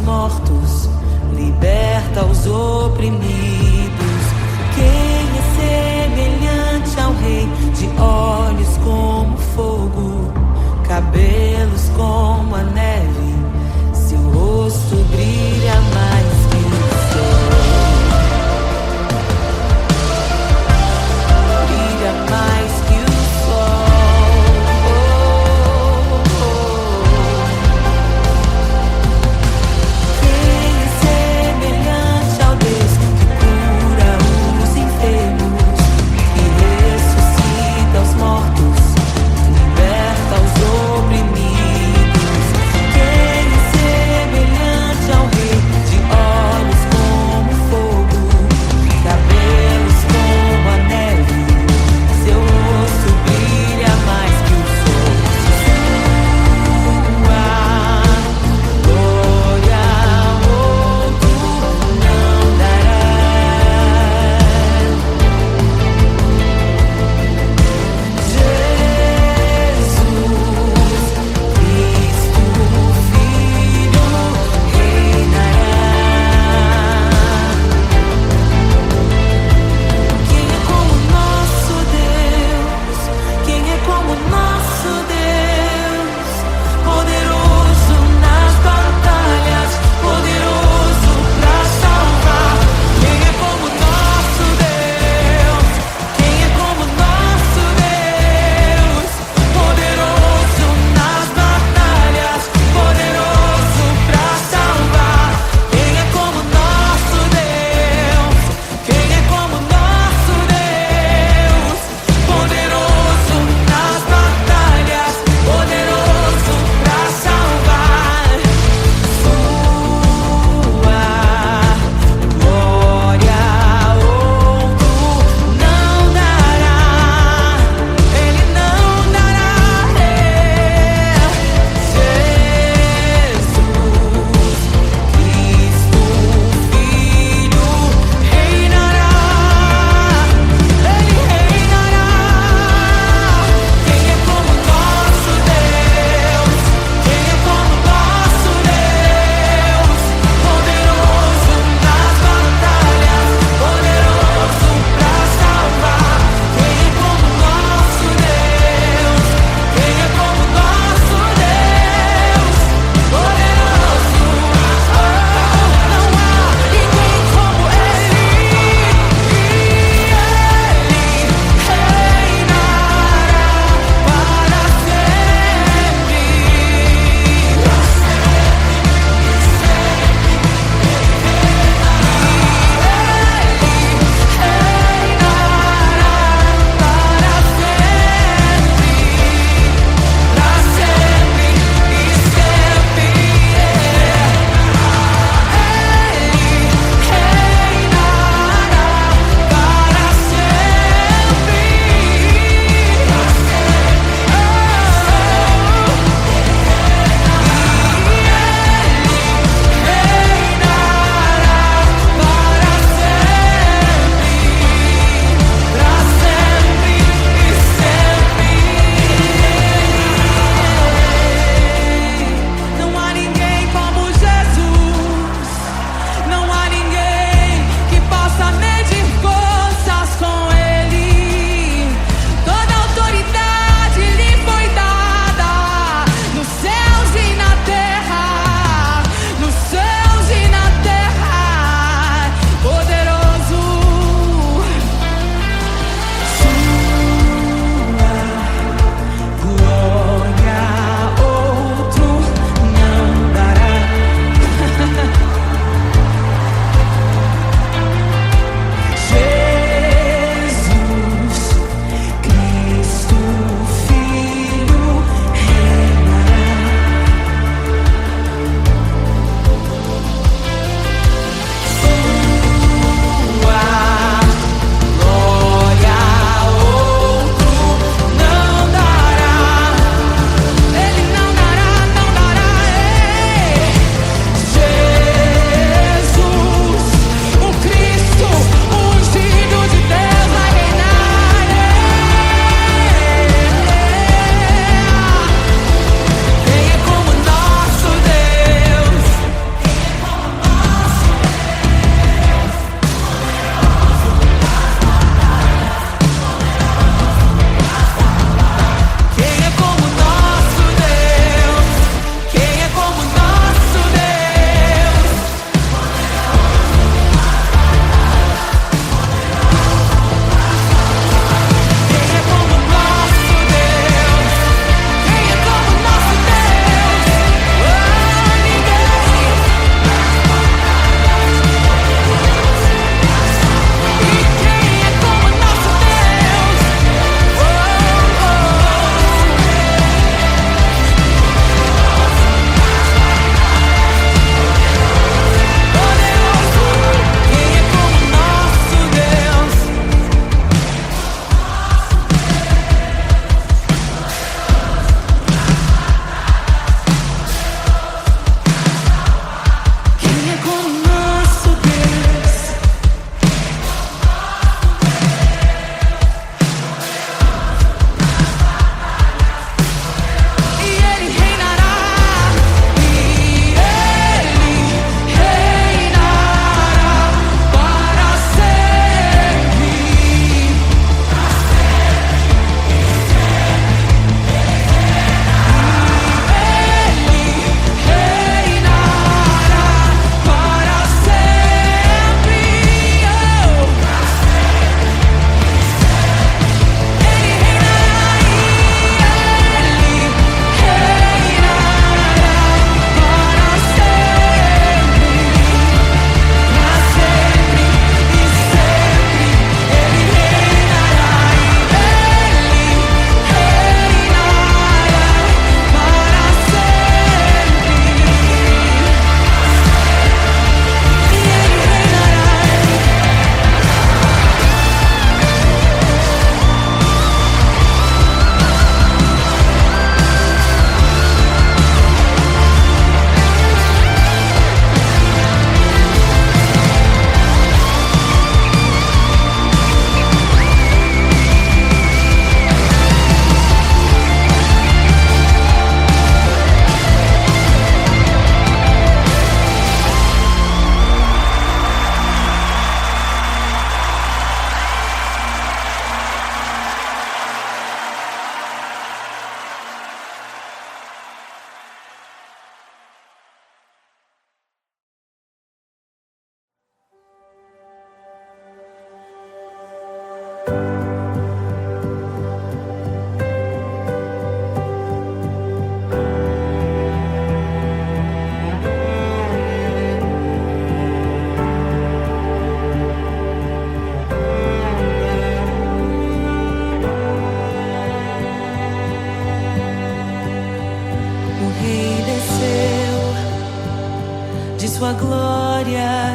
mortos, liberta os oprimidos. Quem é semelhante ao Rei, de olhos como fogo, cabelos como a neve, seu rosto brilha mais que o sol. Brilha mais que o sol. Quem é semelhante ao Deus que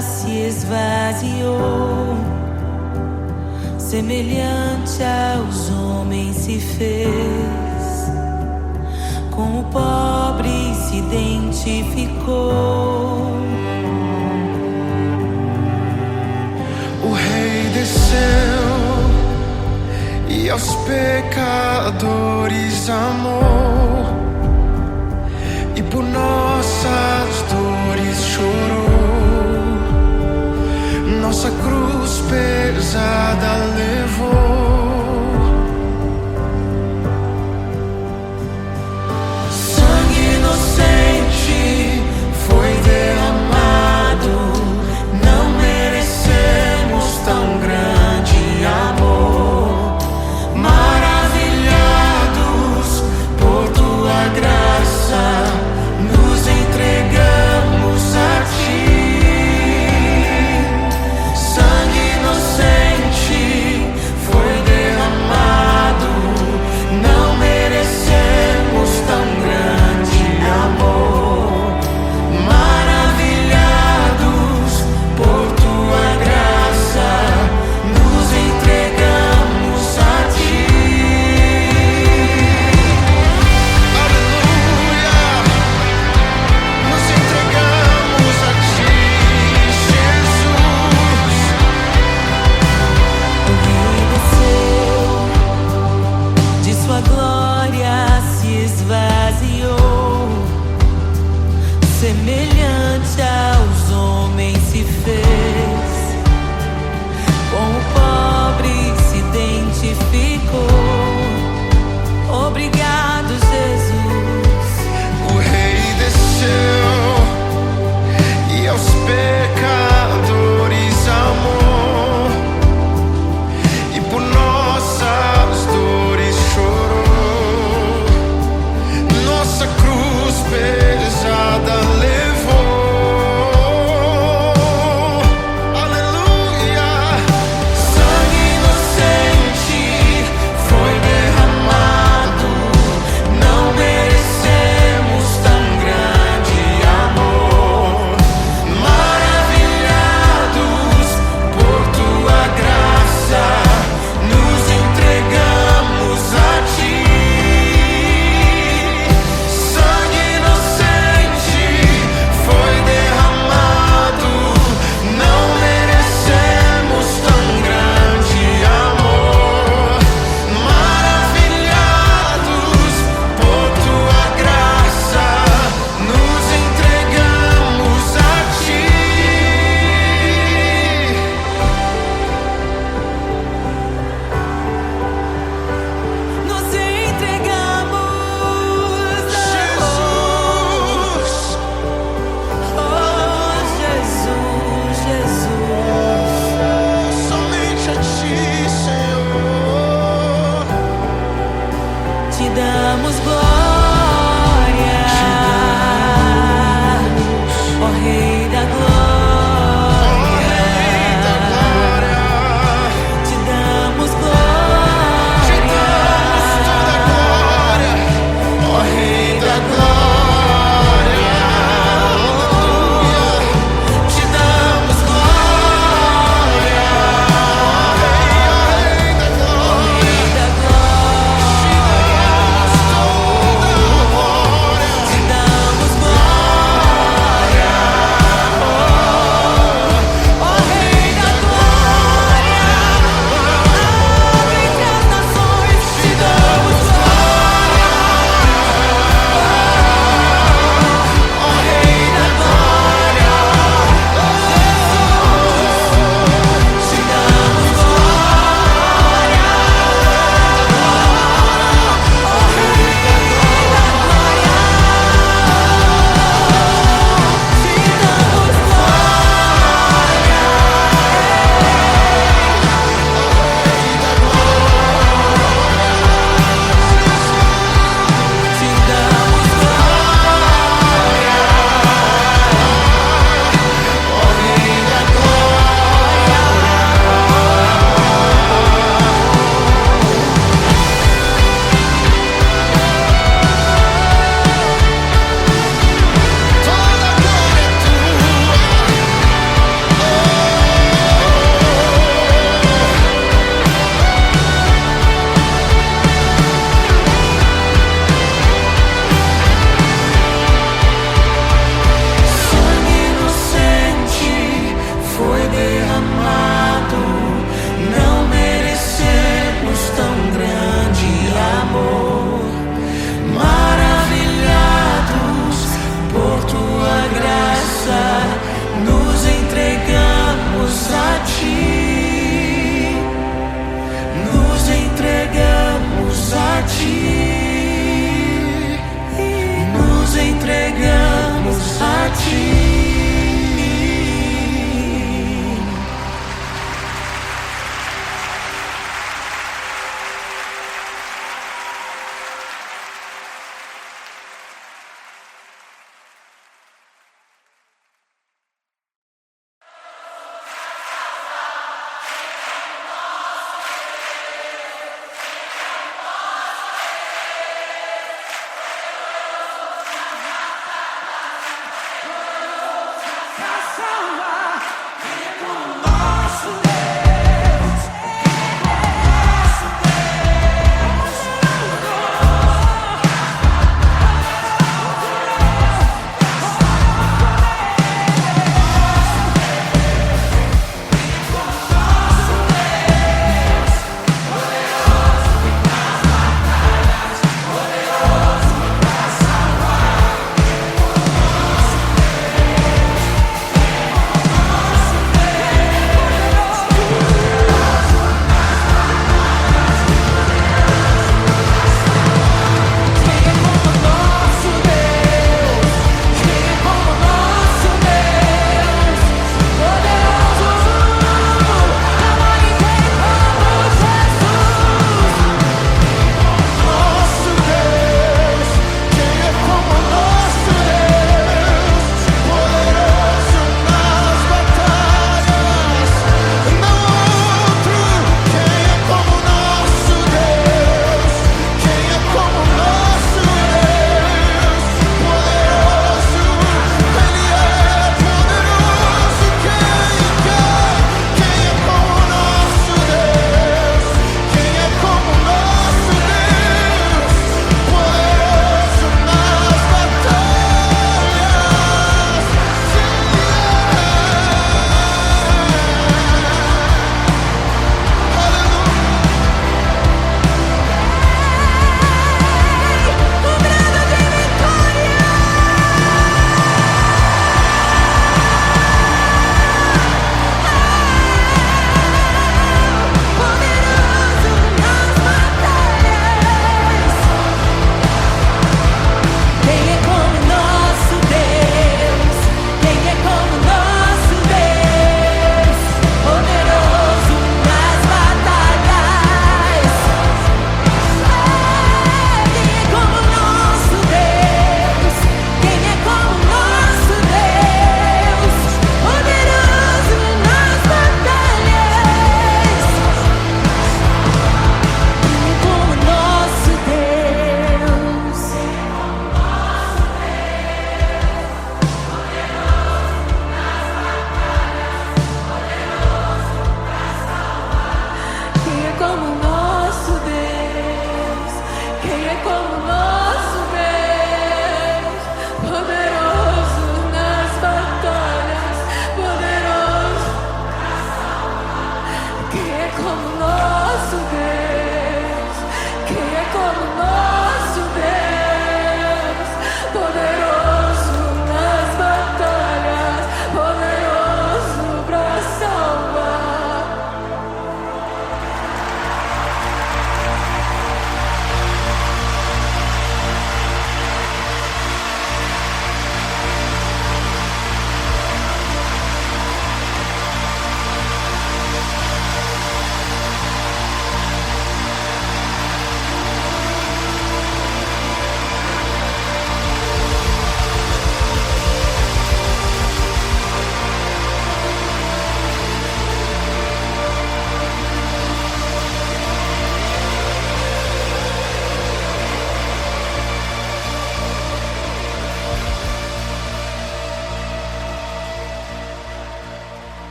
se esvaziou, semelhante aos homens se fez, com o pobre se identificou. O Rei desceu e aos pecadores amou, e por nossas dores chorou, nossa cruz pesada levou. Sangue inocente foi derramado, não merecemos tão grande amor. Maravilhados por tua graça, nos entregamos a ti. Sangue inocente foi derramado, não merecemos tão grande amor. Maravilhados por tua graça, nos entregamos a ti. Aleluia! Nos entregamos a ti, Jesus. O Rei desceu, de sua glória se esvaziou, semelhante aos homens se fez, com o pobre se identificou. Obrigado, Jesus. O Rei desceu e aos pecadores amou, e por nossas dores chorou, nossa cruz pesada levou. Aleluia! Sangue inocente foi derramado, não merecemos tão grande amor. Maravilhados por tua graça, nos entregamos a ti. Sangue inocente foi derramado, não merecemos tão grande amor. Maravilhados por tua graça, nos entregamos a ti. Nos entregamos, Jesus, oh Jesus, Jesus. somente a ti, Senhor. Te damos glória, ó Rei da glória. Te damos glória, Te damos toda a glória, ó Rei da glória. Aleluia. Te damos glória, ó Rei da glória. Rei da glória. Te damos Maravilhados por tua graça, nos entregamos a ti. Nos entregamos a ti. Nos entregamos a ti.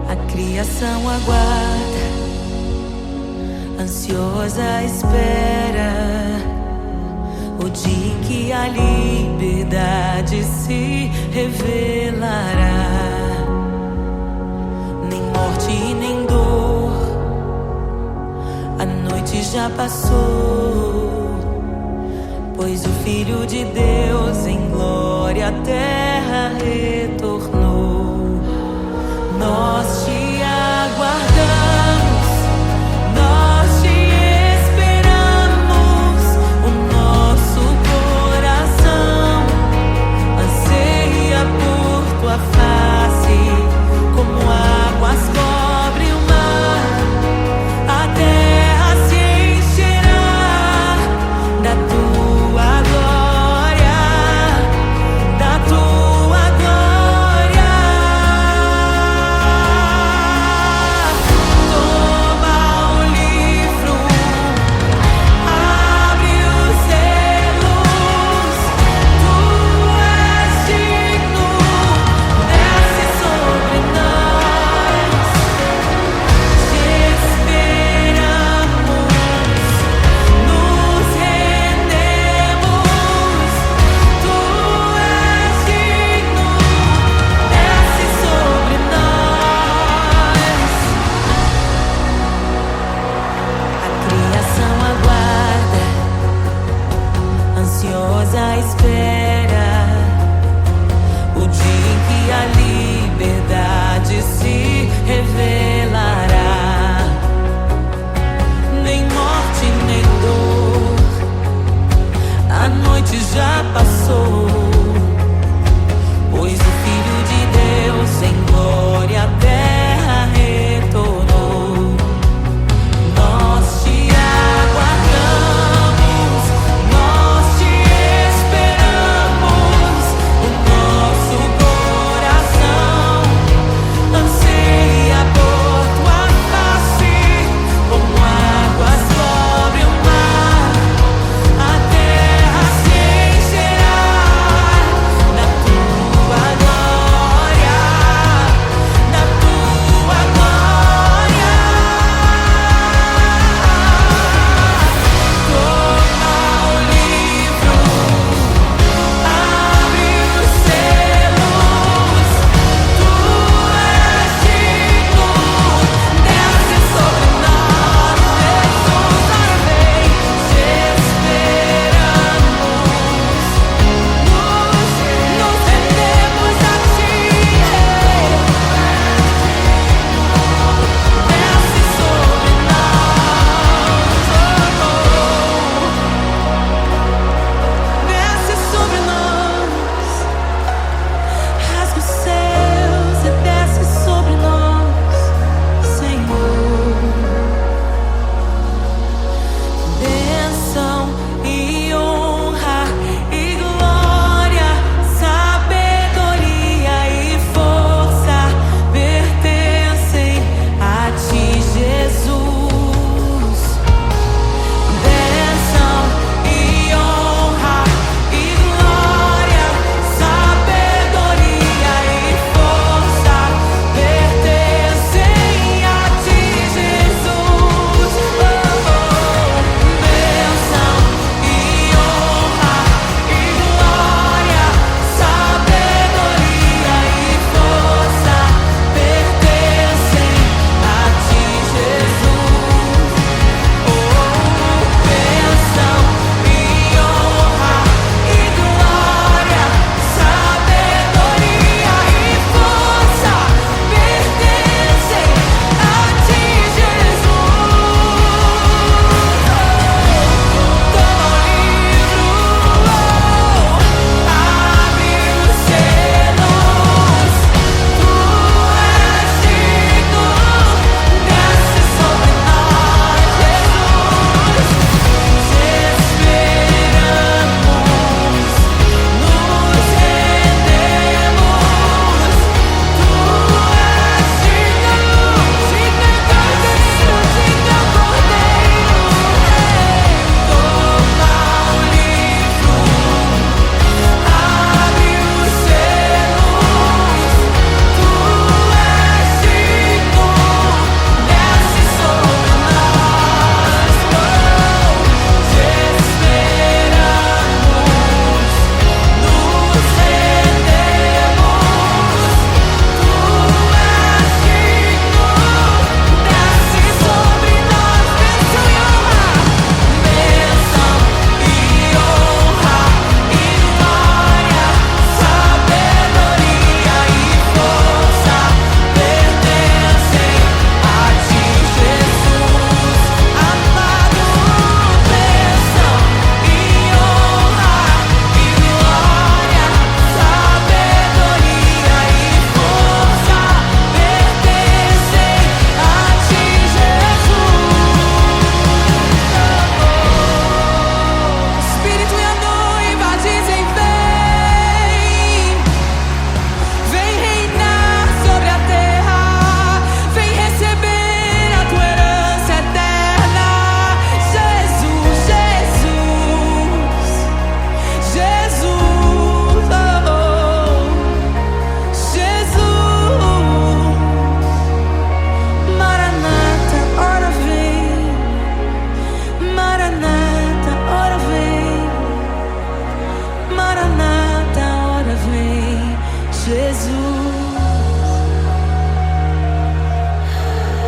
A criação aguarda, ansiosa espera o dia em que a liberdade se revelará. Nem morte e nem dor, a noite já passou, pois o Filho de Deus em glória à terra retornou. Nós te aguardamos, nós te esperamos. O nosso coração anseia por tua face, como águas cobrem o mar. A terra se encherá da tua glória, da tua glória.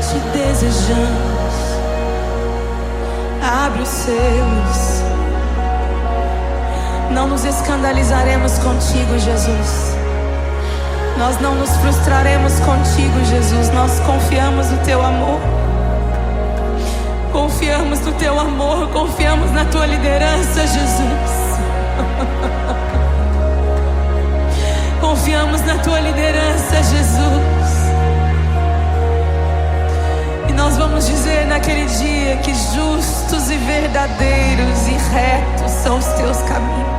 te desejamos. Abre os seus. Não nos escandalizaremos contigo, Jesus. Nós não nos frustraremos contigo, Jesus. Nós confiamos no teu amor. Confiamos no teu amor. Confiamos na tua liderança, Jesus. Confiamos na tua liderança, Jesus. E nós vamos dizer naquele dia que justos e verdadeiros e retos são os teus caminhos.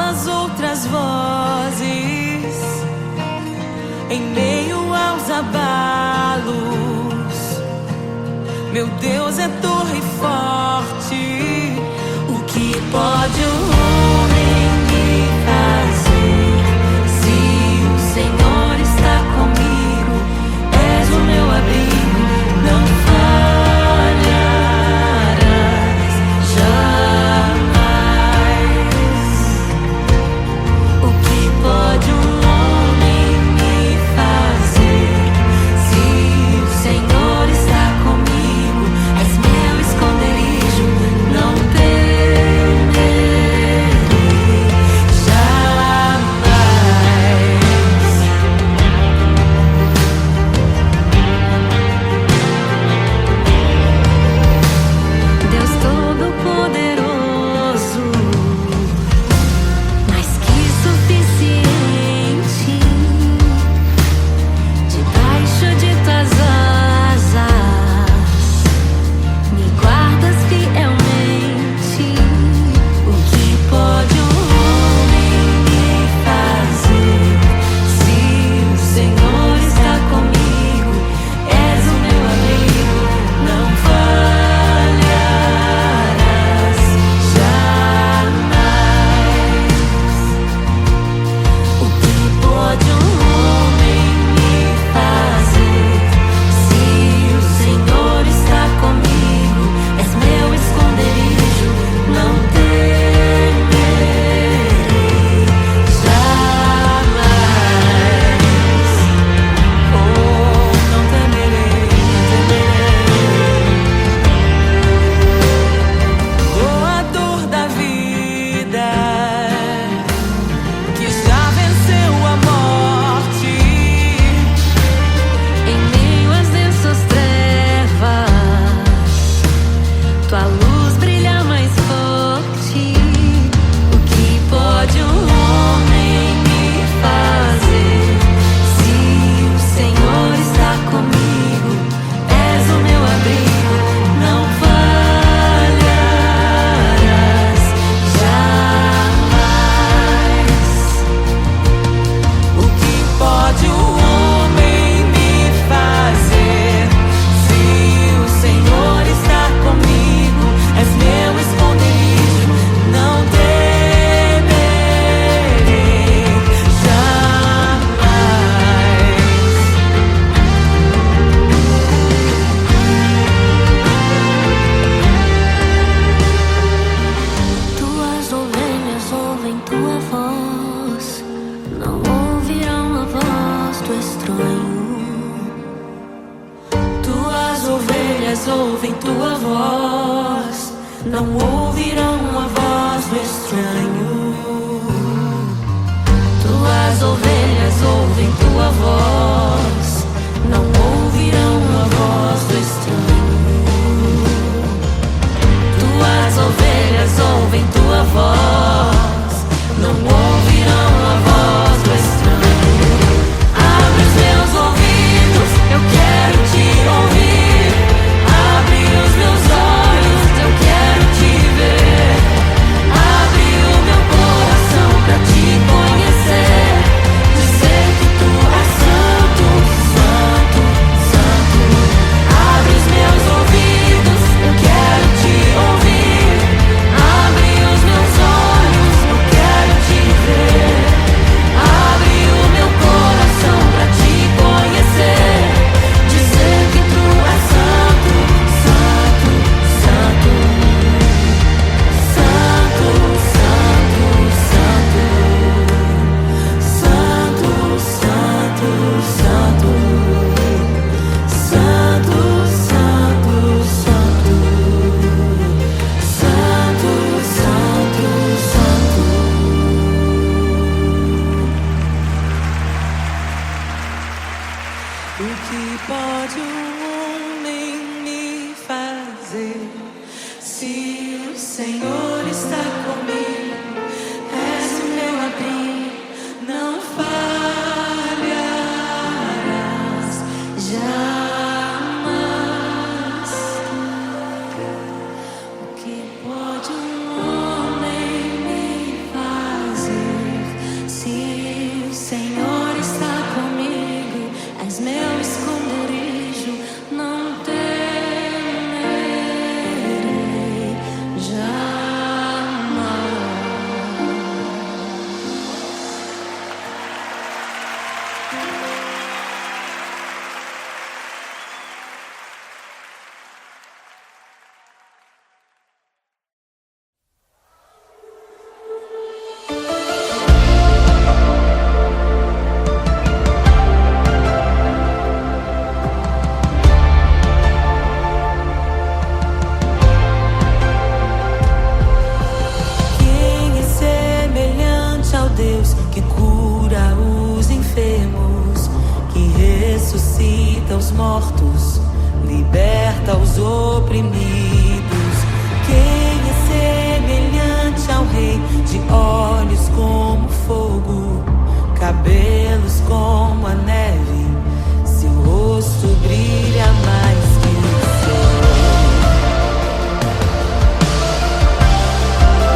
as outras vozes, em meio aos abalos. Meu Deus é torre forte. O que pode um homem me fazer? Se o Senhor está comigo, és o meu abrigo, não falharás jamais. O que pode um homem me fazer? Se o Senhor está comigo, és meu esconderijo, não temerei jamais. Deus Todo-Poderoso, mais que suficiente, debaixo de tuas asas me guardas fielmente. O que pode um homem me fazer? Se o Senhor está comigo, és o meu amigo, não falharás jamais. O que pode um homem me fazer? Se o Senhor está comigo, és meu esconderijo, não temerei jamais. Oh, não temerei, não temerei. Doador da vida, que já venceu a morte, em meio às densas trevas, tua luz brilha mais forte. O que pode um homem me fazer? Se o Senhor está comigo, és o meu abrigo, não falharás jamais. O que pode um homem me fazer? Se o Senhor está comigo, és meu esconderijo, não temerei jamais. Tuas ovelhas ouvem tua voz, não ouvirão a voz do estranho. Tuas ovelhas ouvem tua voz, não ouvirão a voz do estranho. Tuas ovelhas ouvem tua voz, não ouvirão a voz do estranho. Tuas ovelhas ouvem tua voz, não ouvirão a voz do estranho. Abre os meus ouvidos, eu quero te ouvir. Abre os meus olhos, eu quero te ver. Abre o meu que cura os enfermos, que ressuscita os mortos, liberta os oprimidos. Quem é semelhante ao Rei, de olhos como fogo, cabelos como a neve, seu rosto brilha mais que o sol.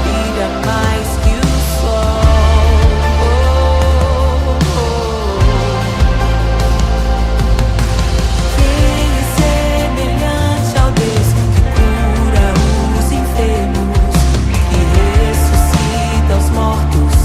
Brilha mais que o sol. Quem é semelhante ao Deus que cura os enfermos, que ressuscita os mortos,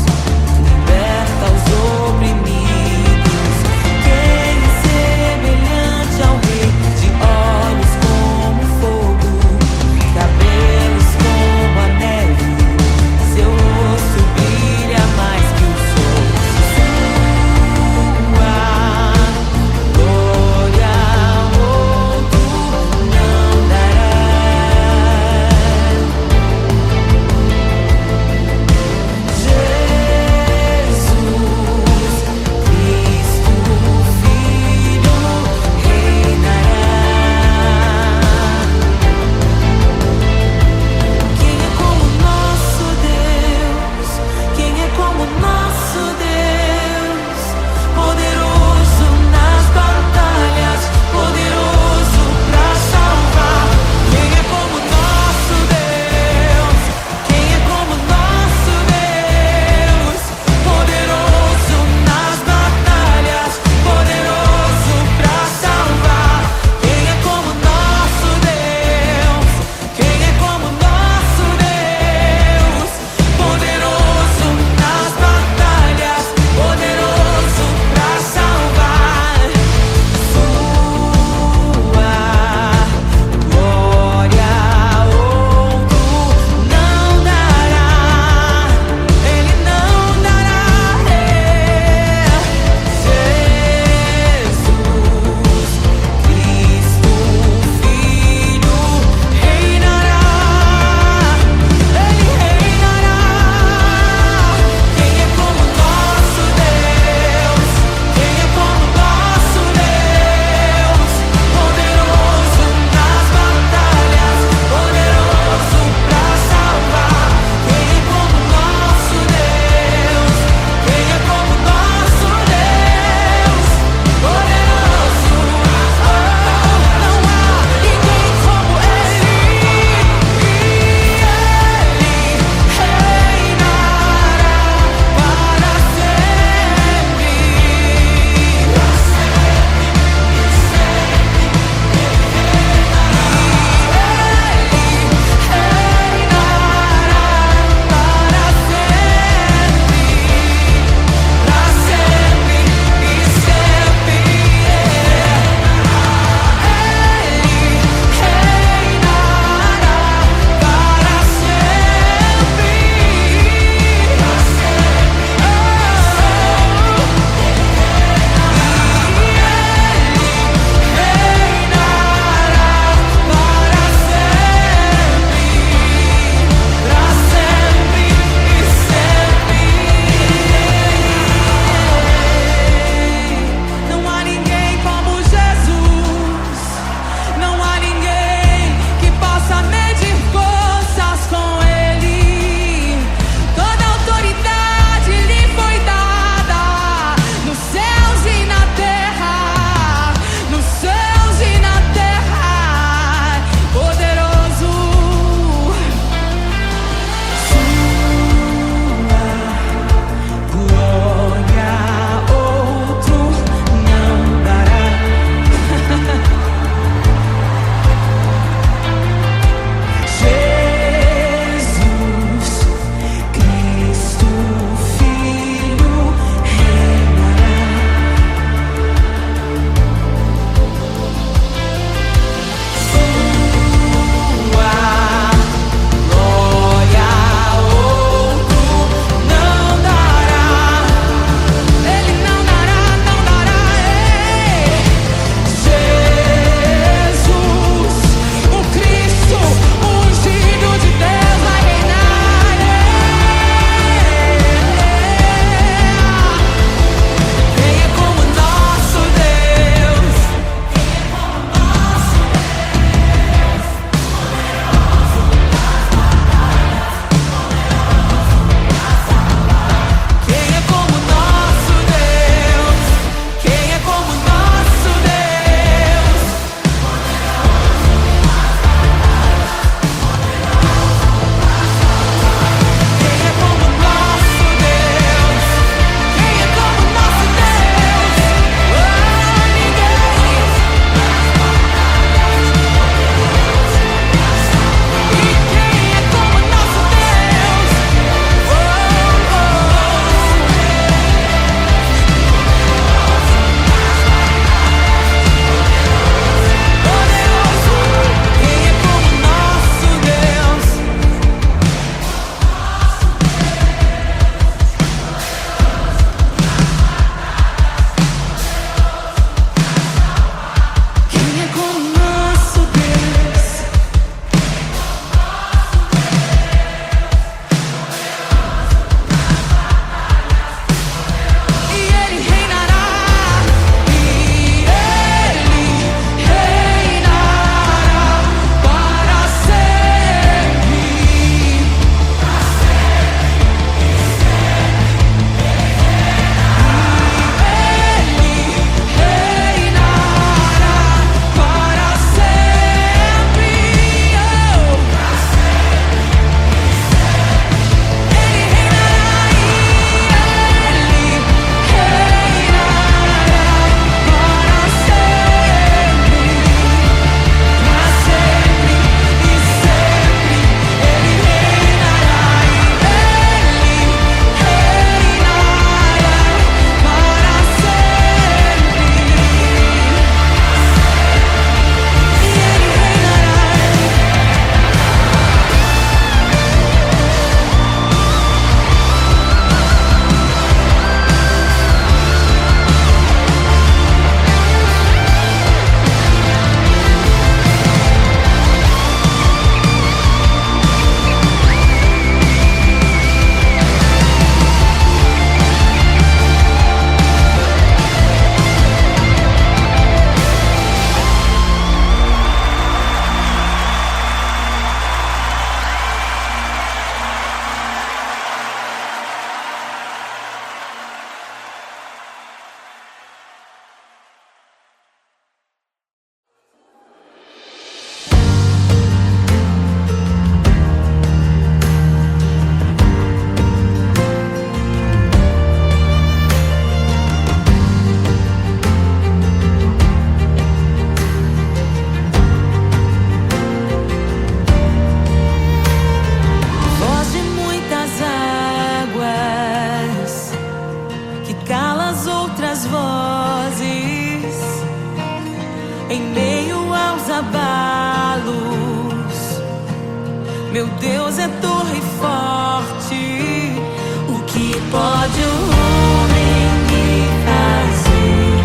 Meu Deus é torre forte. O que pode o homem me fazer?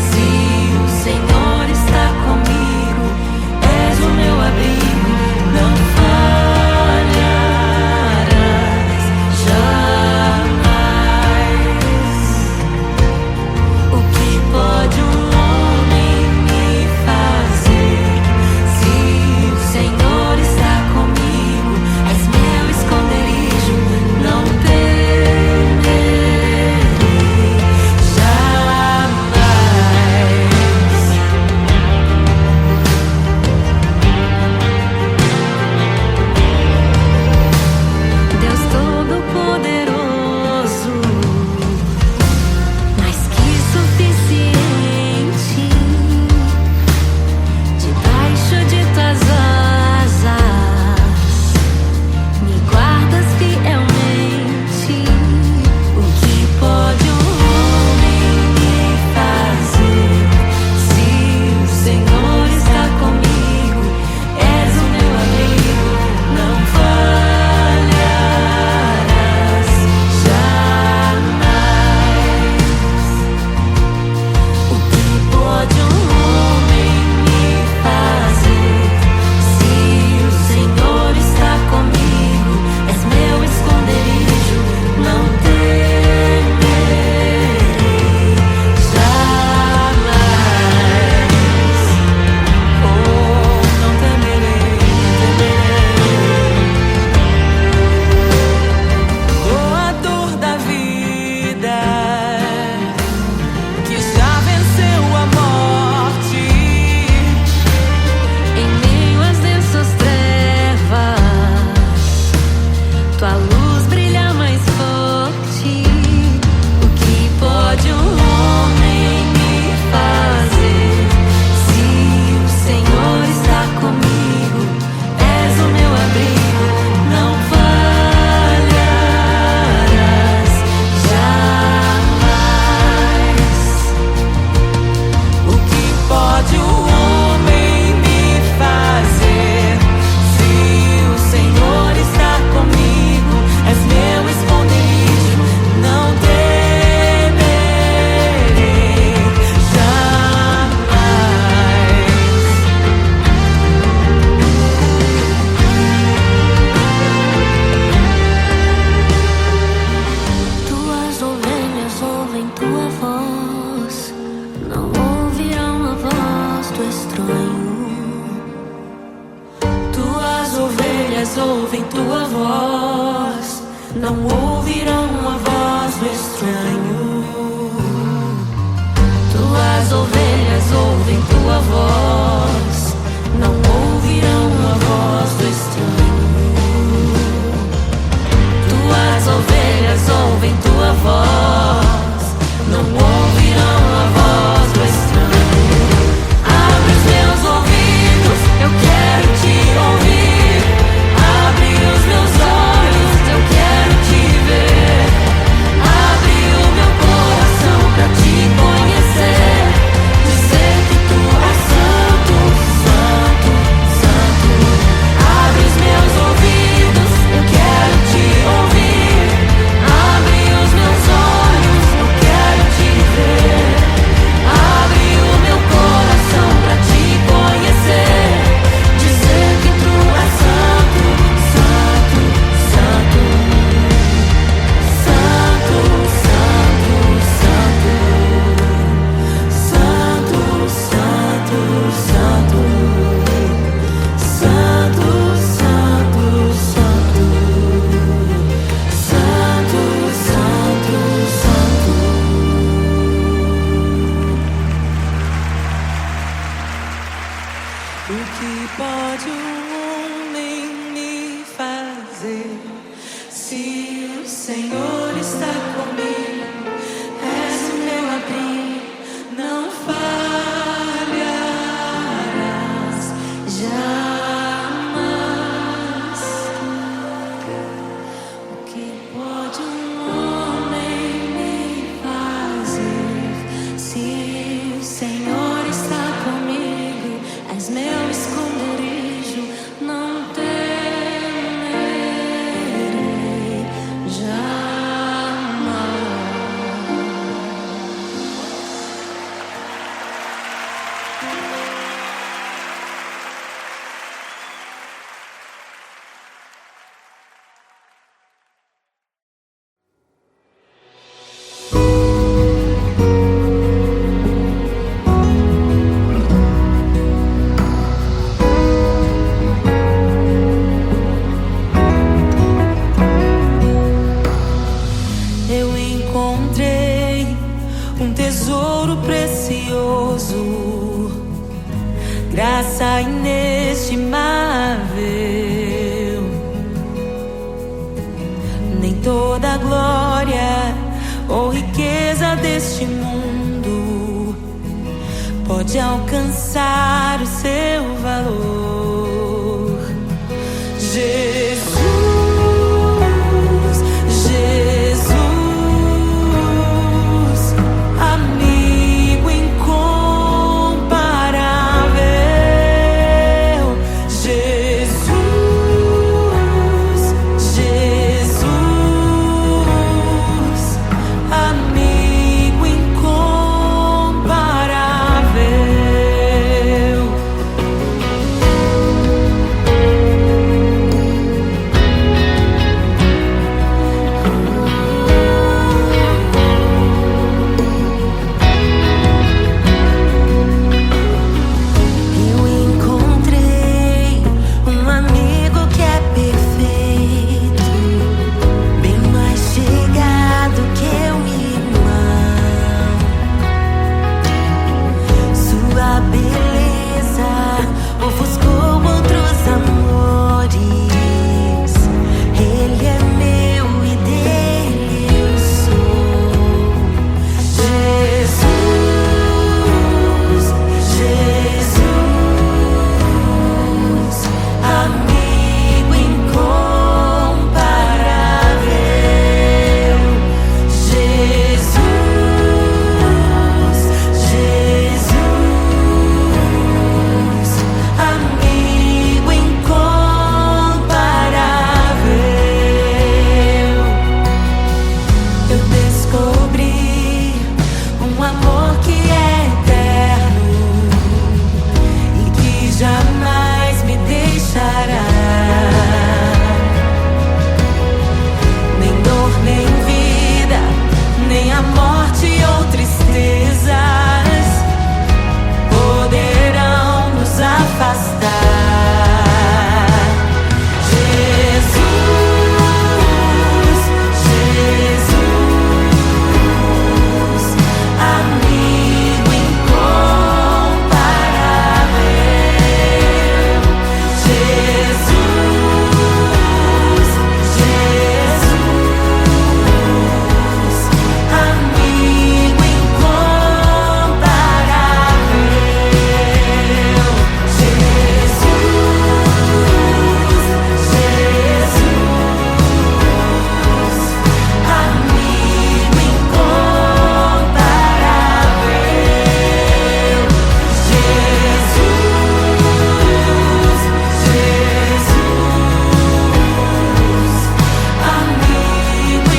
Se o Senhor está comigo, és o meu abrigo, não falharás jamais. O que pode um homem me fazer? Se o Senhor está comigo, és meu esconderijo, não temerei jamais. Deus Todo-Poderoso, mais que suficiente, debaixo de tuas asas, me guardas fielmente. O que pode um homem me fazer? Se o Senhor está comigo, és o meu amigo, não falharás jamais. O que pode um homem me fazer? Se o Senhor está comigo, és meu esconderijo, não temerei jamais. Oh, não temerei, doador da vida, que já venceu a morte. Em meio às densas trevas, tua luz brilha mais forte. O que pode um homem me fazer? Se o Senhor está comigo, és o meu abrigo, não falharás jamais. O que pode o homem me fazer? Se o Senhor está comigo, és meu esconderijo, não temerei jamais. Tuas ovelhas ouvem tua voz, não ouvirão a voz do estranho. Tuas ovelhas ouvem tua voz, não ouvirão a voz do estranho. Tuas ovelhas ouvem tua voz, não ouvirão a voz do estranho. Tuas ovelhas ouvem tua voz, não ouvirão a voz do estranho. Abre os meus ouvidos, eu quero te ouvir. Abre os meus olhos, eu quero te ver. tesouro precioso, graça inestimável. Nem toda a glória ou riqueza deste mundo pode alcançar o seu valor. Jesus, Jesus, amigo incomparável. Jesus, Jesus, amigo incomparável. Eu encontrei um amigo que é perfeito, bem mais chegado que um irmão. Sua beleza ofuscou outros amores. Ele é meu e dele eu sou. Jesus, Jesus, amigo incomparável. Jesus, Jesus, amigo incomparável. Eu descobri um amor que é eterno e que jamais me deixará. Nem dor, nem vida, nem a morte ou tristezas poderão nos afastar. Jesus, Jesus, amigo incomparável. Jesus, Jesus, amigo incomparável. Jesus, Jesus, amigo incomparável. Jesus, Jesus, amigo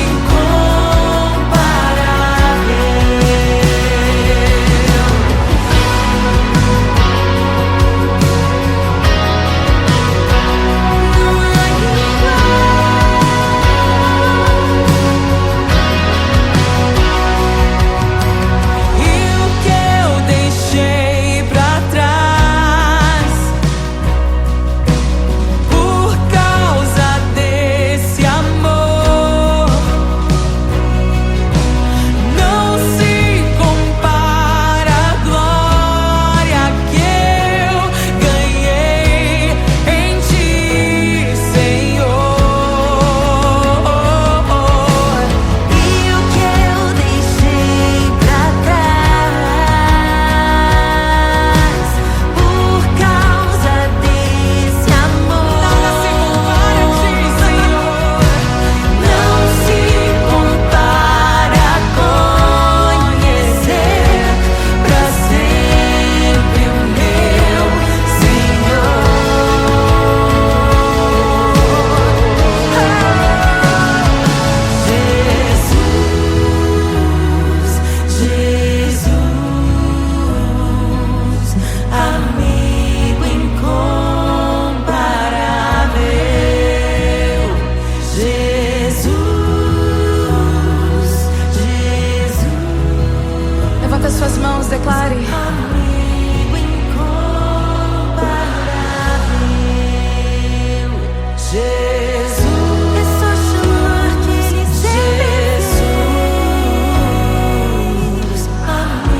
E o que eu deixei pra trás por causa desse amor não se compara à glória que eu ganhei em Ti, Senhor. E o que eu deixei pra trás por causa desse amor nada se compara a Ti, Senhor. Não se compara a conhecer pra sempre o meu Senhor. Jesus, Jesus, amigo incomparável. Jesus, Jesus, Levanta suas mãos, declare. amigo incomparável. Jesus, é só chamar que Ele sempre fez. Amigo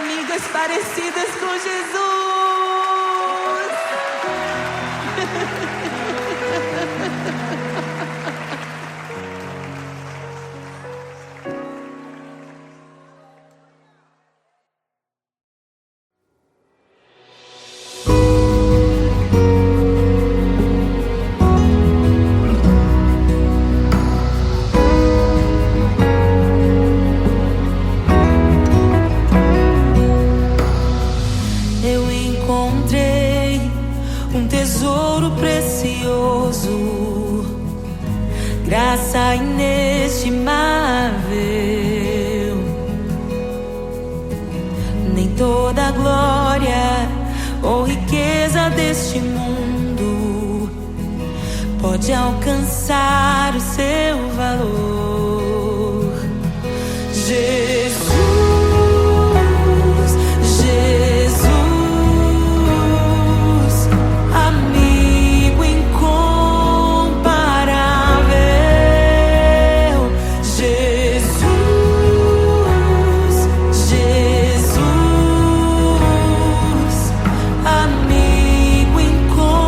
amigas parecidas com Jesus. Eu encontrei um tesouro precioso, graça inestimável. Nem toda a glória ou riqueza deste mundo pode alcançar o seu valor. Jesus, Jesus, amigo incomparável. Jesus, Jesus, amigo incomparável.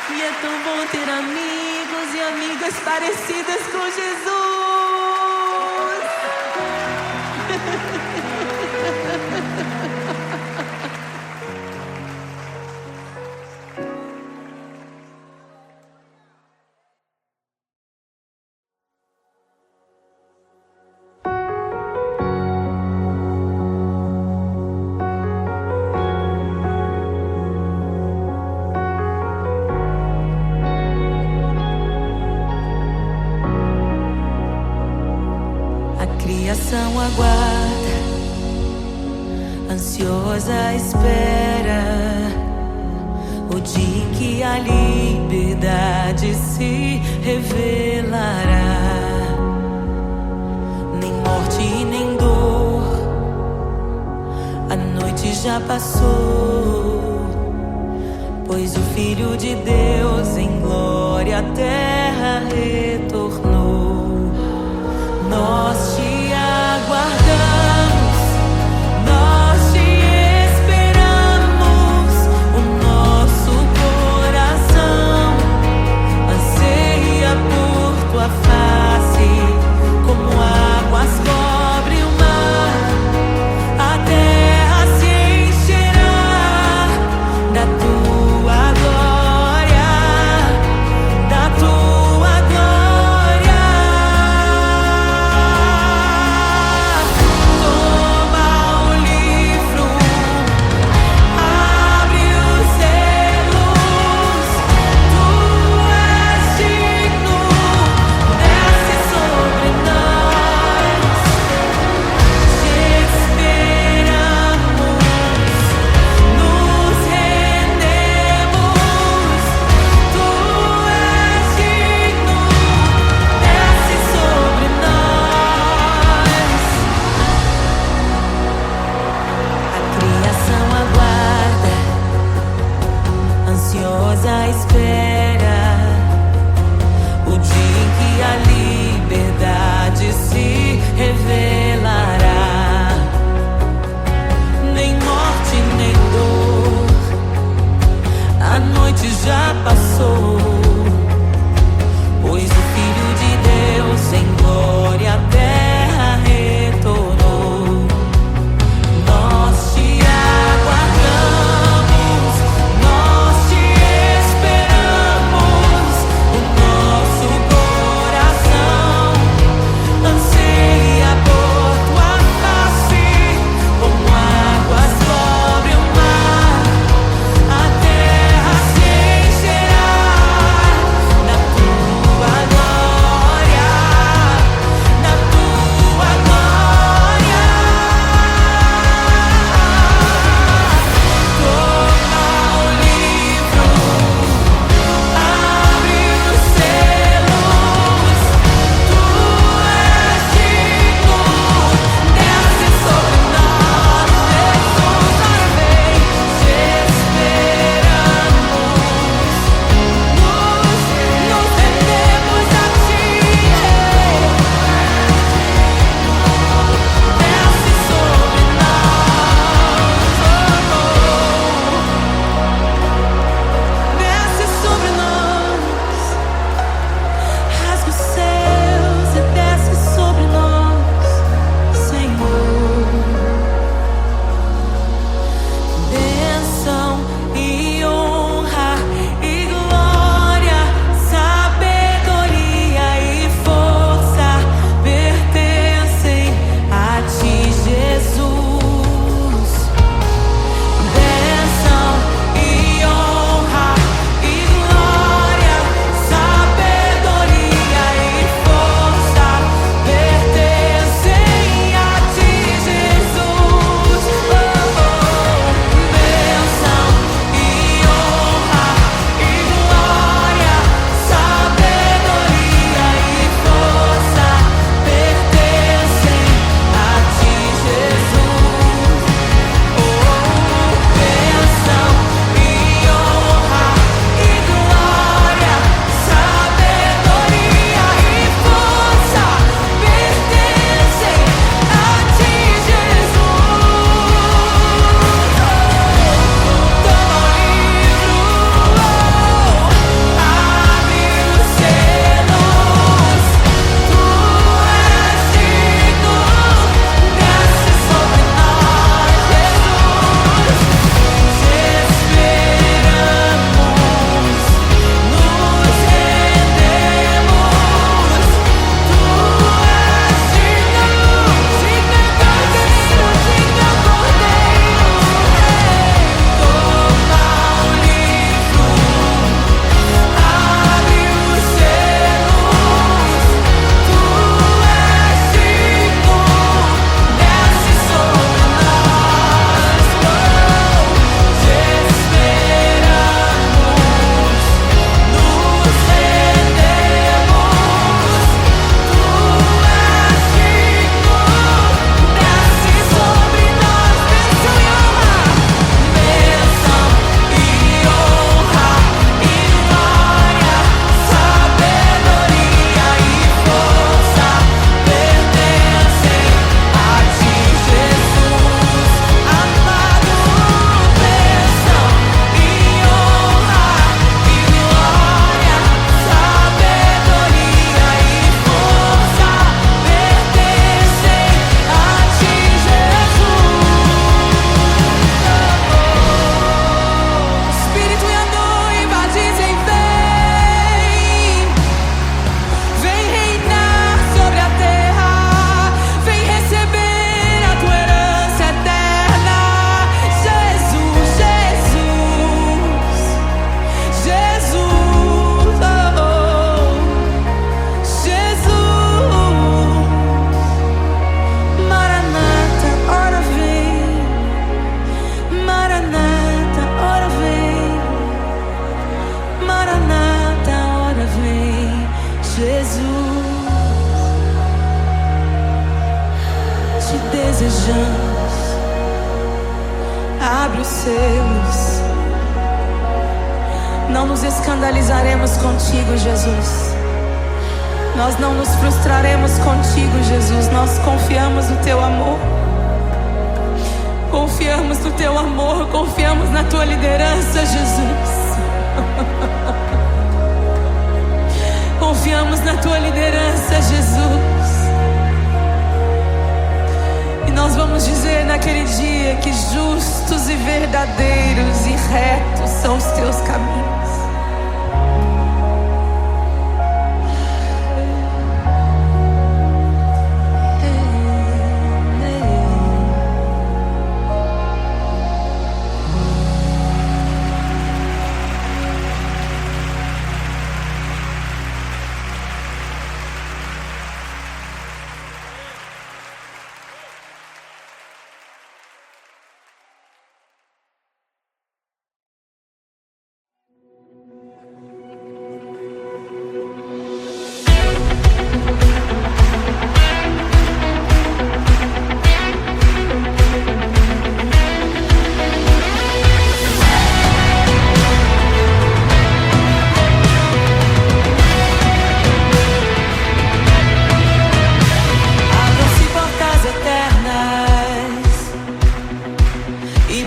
E é tão bom ter amigos e amigas parecidas com Jesus. Criação aguarda, ansiosa espera o dia em que a liberdade se revelará. Nem morte nem dor, a noite já passou, pois o Filho de Deus em glória à terra retornou. Nós te aguardamos, nós te esperamos. O nosso coração anseia por tua face, como águas cobrem o mar. A terra se encherá da tua glória, da tua glória. Ansiosa espera o dia em que a liberdade se revelará. Nem morte nem dor, a noite já passou, pois o Filho de Deus em glória à terra retornou. Nós te aguardamos, nós te esperamos. O nosso coração anseia por tua face, como águas cobrem o mar. A terra se encherá desejamos. Abre os selos. Não nos escandalizaremos contigo, Jesus. Nós não nos frustraremos contigo, Jesus. Nós confiamos no teu amor. Confiamos no teu amor. Confiamos na tua liderança, Jesus. Confiamos na tua liderança, Jesus. E nós vamos dizer naquele dia que justos e verdadeiros e retos são os teus caminhos.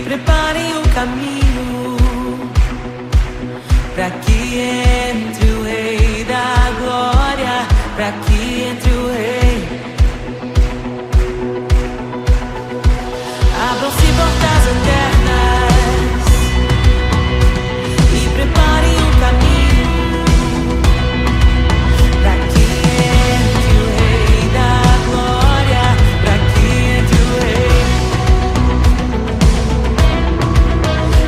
Preparem o caminho para que entre o Rei da Glória, para que entre o Rei. Abram-se portas eternas e preparem o caminho para que entre o Rei da Glória, para que entre o Rei.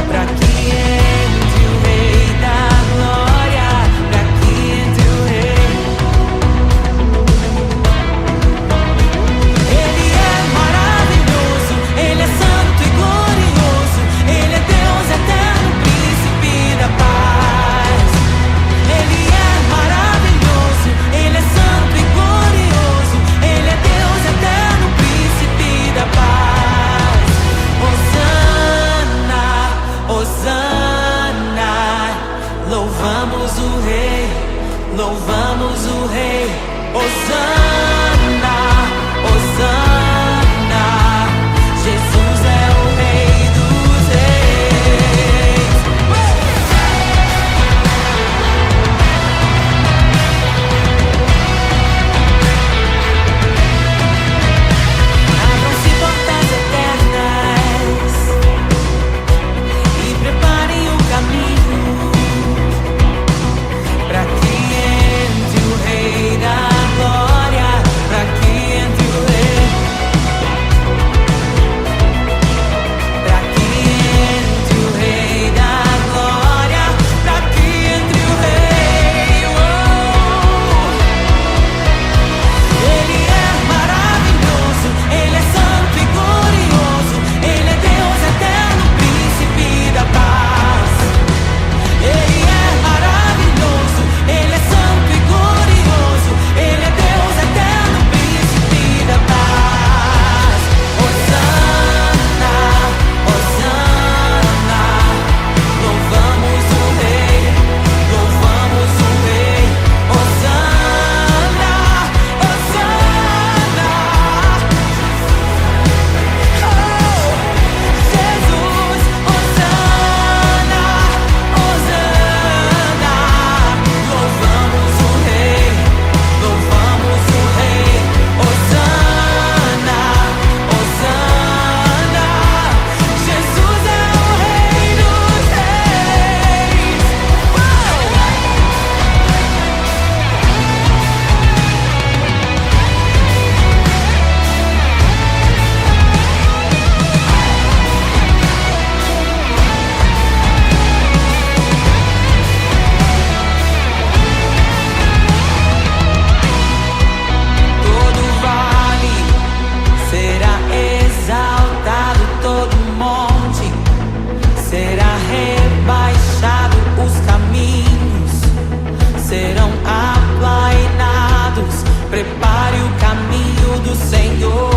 Pra que entre o Rei da Glória, pra que entre o Rei. Ele é maravilhoso, Ele é santo e glorioso, Ele é Deus eterno, príncipe da paz. Ele é maravilhoso, Ele é santo e glorioso, Ele é Deus eterno, príncipe da paz. Hosana, Hosana, louvamos o Rei, louvamos o Rei. Hosana, Hosana, Jesus é o Rei dos Reis. Abram-se portas eternas e preparem o caminho para que entre o Rei da Glória, para que entre o Rei, para que entre o Rei da Glória, para que entre o Rei. Ele é maravilhoso, Ele é santo e glorioso, Ele é Deus eterno, príncipe da paz. Ele é maravilhoso, Ele é santo e glorioso, Ele é Deus eterno, príncipe da paz. Hosana, Hosana, louvamos o Rei, louvamos o Rei. Hosana, Hosana, oh, Jesus, Hosana, Hosana, louvamos o Rei, louvamos o Rei. Hosana, Hosana, Jesus é o Rei dos Reis. Todo vale será exaltado, todo monte será rebaixado, os caminhos serão aplainados. Prepare o caminho do Senhor.